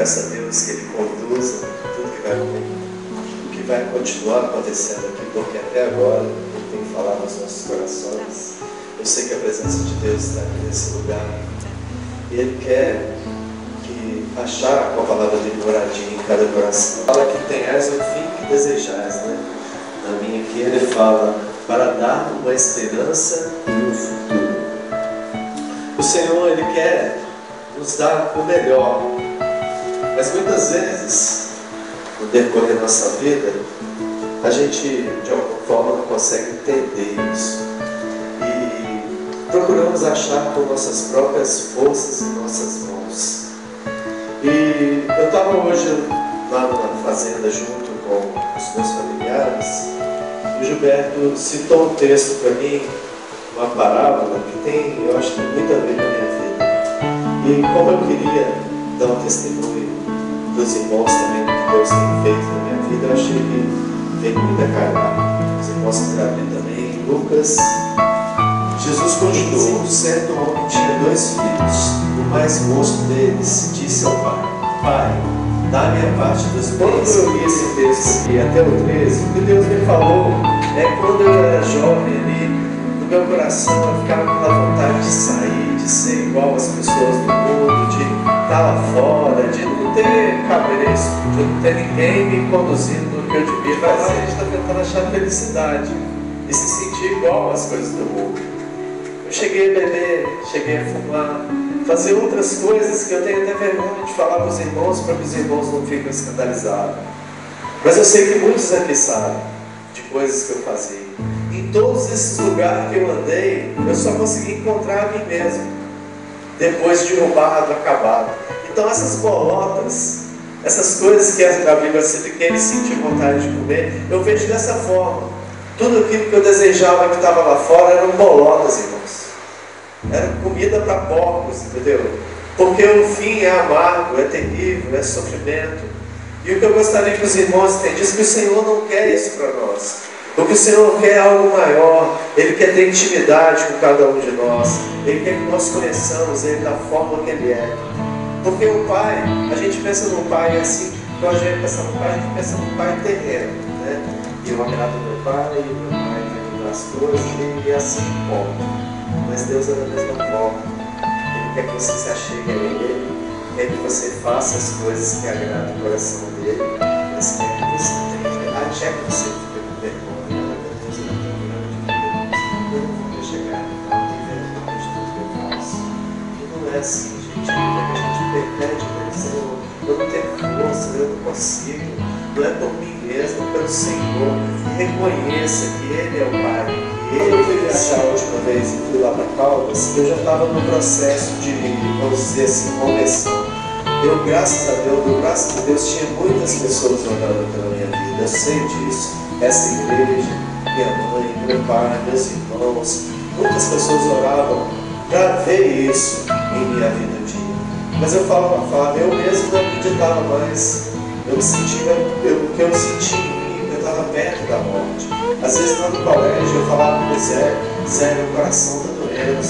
peço a Deus que Ele conduza tudo que vai continuar acontecendo aqui, porque até agora Ele tem falado aos nossos corações. Eu sei que a presença de Deus está aqui nesse lugar. E Ele quer achar com a palavra dele moradinha em cada coração. Fala que tenhais o fim que desejais, né? Na minha aqui ele fala para dar uma esperança e um futuro. O Senhor, Ele quer nos dar o melhor, mas muitas vezes no decorrer da nossa vida a gente de alguma forma não consegue entender isso e procuramos achar com nossas próprias forças em nossas mãos. E eu estava hoje lá na fazenda junto com os meus familiares e o Gilberto citou um texto para mim, uma parábola que tem, eu acho que muito a ver com a minha vida. E como eu queria dar um testemunho dos irmãos também do que Deus tem feito na minha vida, eu achei que veio muito a calhar. Os irmãos que abrir também em Lucas. Jesus continuou: certo homem tinha 2 filhos. O mais moço deles disse ao pai: Pai, dá-me a parte dos bens. Quando eu li esse texto aqui, até o 13, o que Deus me falou quando eu era jovem ali, no meu coração eu ficava com a vontade de sair, de ser igual às pessoas do mundo, de estar lá fora, de não ter cabresto, de não ter ninguém me conduzindo no que eu devia fazer. A gente está tentando achar felicidade e se sentir igual às coisas do mundo. Eu cheguei a beber, cheguei a fumar, fazer outras coisas que eu tenho até vergonha de falar para os irmãos, para que os irmãos não fiquem escandalizados. Mas eu sei que muitos aqui sabem de coisas que eu fazia. Em todos esses lugares que eu andei, eu só consegui encontrar a mim mesmo, depois de roubado, acabado. Então essas bolotas, essas coisas que a Bíblia cita que ele sentiu vontade de comer, eu vejo dessa forma. Tudo aquilo que eu desejava que estava lá fora eram bolotas, irmãos. Era comida para porcos, entendeu? Porque o fim é amargo, é terrível, é sofrimento. E o que eu gostaria que os irmãos entendessem, que o Senhor não quer isso para nós. O que o Senhor quer é algo maior. Ele quer ter intimidade com cada um de nós. Ele quer que nós conheçamos Ele da forma que Ele é. Porque o Pai, a gente pensa no Pai assim, quando a gente pensa no Pai, a gente pensa no Pai terreno, né? E eu agrado meu Pai, e meu Pai vai me dar as coisas, e assim ponto. Mas Deus é da mesma forma. Ele quer que você se achegue a Ele, quer que você faça as coisas que agradam o coração dele, mas quer que você tenha, até que você fique com vergonha. Deus, eu não tenho nada de Deus, eu não vou me chegar, não tenho vergonha de tudo que eu faço. E não é assim, gente, é que a gente pede para o Senhor, eu não tenho força, eu não consigo, não é por mim mesmo, é pelo Senhor. E reconheça que Ele é o Pai. Eu fui viajar a última vez e fui lá para Caldas, eu já estava no processo de, vamos dizer assim, conversão. Eu, graças a Deus, tinha muitas pessoas orando pela minha vida, eu sei disso. Essa igreja, minha mãe, meu pai, meus irmãos, muitas pessoas oravam para ver isso em minha vida um dia. Mas eu falava, eu mesmo não acreditava mais. Eu sentia, o que eu sentia em mim, eu estava perto da morte. Às vezes lá no colégio eu falava com o Zé, meu coração está doendo,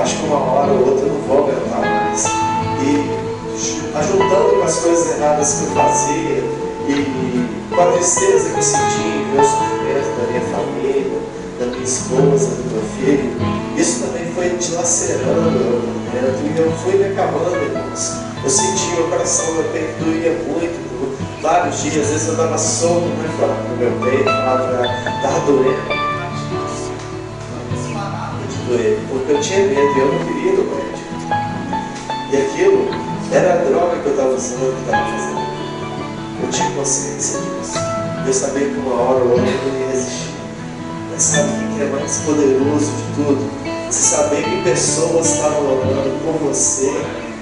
acho que uma hora ou outra eu não vou aguentar mais. E ajuntando com as coisas erradas que eu fazia e com a tristeza que eu sentia, meu sofrimento da minha família, da minha esposa, do meu filho, isso também foi dilacerando o meu momento e eu fui me acabando, irmãos. Eu sentia, meu coração me perdoía muito. Vários dias, às vezes eu dava soco no meu peito, estava doendo. Não parava de doer, porque eu tinha medo e eu não queria ir no médico. E aquilo era a droga que eu estava usando, que estava fazendo. Eu tinha consciência disso. Eu sabia que uma hora ou outra eu não ia resistir. Mas sabe o que é mais poderoso de tudo? Você saber que pessoas estavam orando por você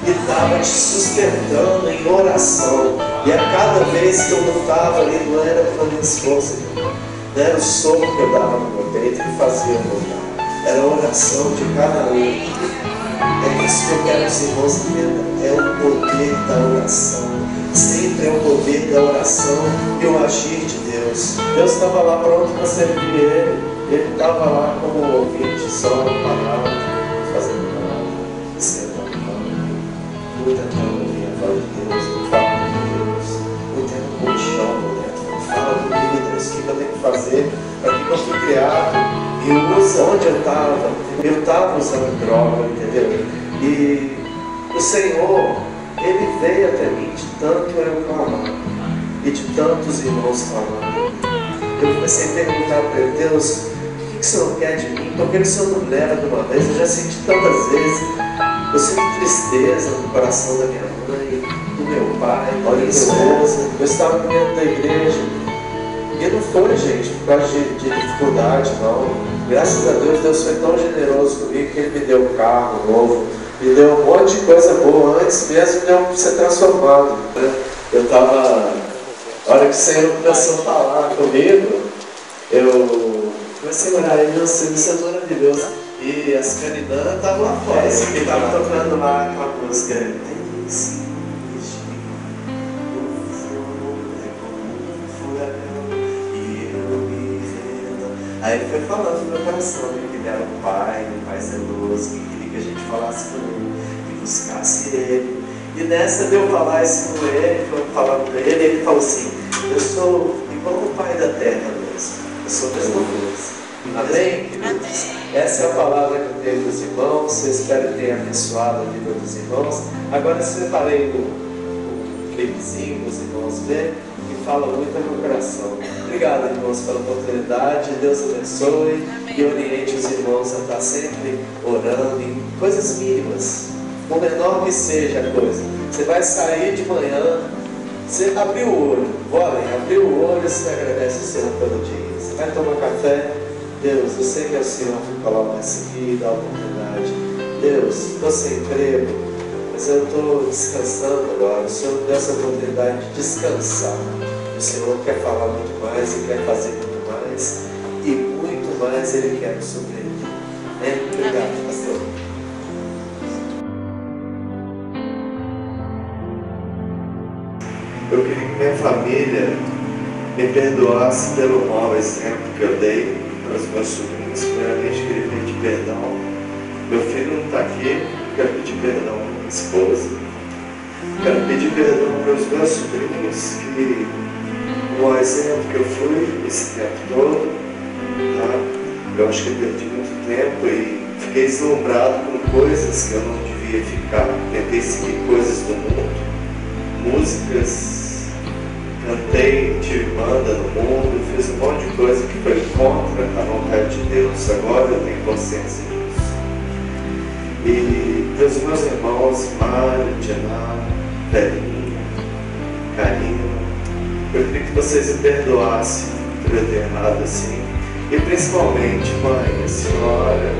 e estava te sustentando em oração. E a cada vez que eu não estava ali, não era pela minha esforça, não era o soco que eu dava no meu peito que fazia eu voltar. Era a oração de cada um. É isso que eu quero que os irmãos entendam. É o poder da oração. Sempre é o poder da oração e o agir de Deus. Deus estava lá pronto para servir Ele. Ele estava lá como ouvinte, só palavra, fazendo palavra, escrevendo palavra. Muita calma, a voz de Deus. e usa onde eu estava usando droga, entendeu? E o Senhor, Ele veio até mim de tanto eu clamar e de tantos irmãos clamando. Eu comecei a perguntar para Ele: Deus, o que o Senhor quer de mim? Porque o Senhor não me leva de uma vez. Eu já senti tantas vezes. Eu sinto tristeza no coração da minha mãe, do meu pai, da minha esposa. Eu estava dentro da igreja. E não foi, gente, por causa de dificuldade, não. Graças a Deus, Deus foi tão generoso comigo que Ele me deu um carro novo, me deu um monte de coisa boa antes mesmo de eu ser transformado. Eu estava, a hora que o Senhor começou a falar comigo, eu comecei a olhar e meu Senhor, isso é maravilhoso. E as canidanas estavam lá fora, que estavam tocando lá aquela música. Aí ele foi falando no meu coração que ele era um pai zeloso, que queria que a gente falasse com ele, que buscasse ele. E nessa de eu falar isso com ele, falando com ele, ele falou assim: eu sou igual o pai da terra mesmo, eu sou a mesma coisa. Amém, queridos? Essa é a palavra que eu tenho dos irmãos. Eu espero que tenha abençoado a vida dos irmãos. Agora eu separei um clipezinho para os irmãos verem, que fala muito ao meu coração. Obrigado, irmãos, pela oportunidade. Deus abençoe. Amém. E oriente os irmãos a estar sempre orando em coisas mínimas, por menor que seja a coisa. Você vai sair de manhã, você abriu o olho, abriu o olho, você agradece o Senhor pelo dia. Você vai tomar café. Deus, eu sei que é o Senhor que coloca essa aqui, dá a oportunidade. Deus, estou sem emprego, mas eu estou descansando agora. O Senhor me deu essa oportunidade de descansar. O Senhor quer falar muito mais e quer fazer muito mais. E muito mais Ele quer nos surpreender. Obrigado, pastor. Eu queria que minha família me perdoasse pelo mau exemplo que eu dei para os meus sobrinhos. Primeiramente, queria pedir perdão. Meu filho não está aqui, quero pedir perdão para minha esposa. Quero pedir perdão para os meus sobrinhos, que o mau exemplo que eu fui esse tempo todo, tá? Eu acho que eu perdi muito tempo e fiquei deslumbrado com coisas que eu não devia ficar. Tentei seguir coisas do mundo, músicas. Cantei, tive banda no mundo, fiz um monte de coisa que foi contra a vontade de Deus. Agora eu tenho consciência disso. E os meus irmãos, Mário, Diana, Belinha, Karina, eu queria que vocês me perdoassem por eu ter errado assim. E principalmente, mãe, a senhora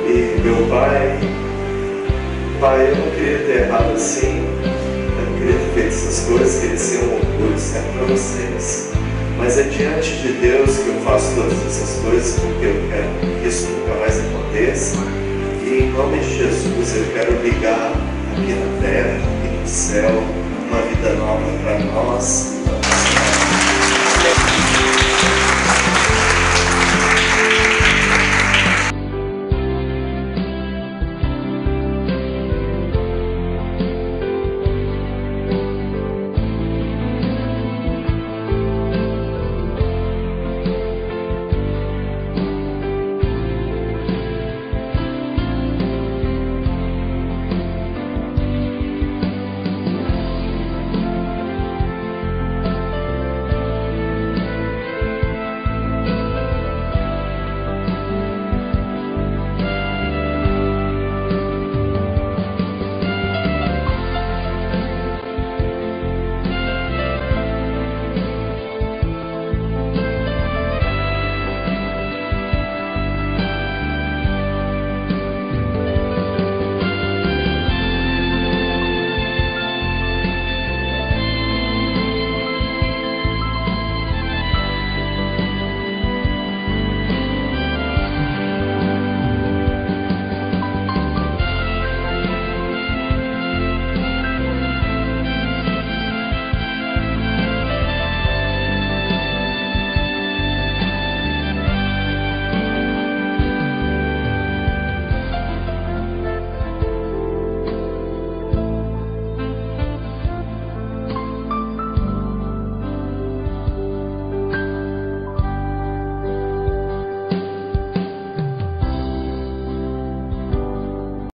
e meu pai. Pai, eu não queria ter errado assim. Eu queria ter feito essas coisas, queria ser um orgulho sempre para vocês. Mas é diante de Deus que eu faço todas essas coisas, porque eu quero que isso nunca mais aconteça. E em nome de Jesus eu quero ligar aqui na terra, aqui no céu, uma vida nova para nós.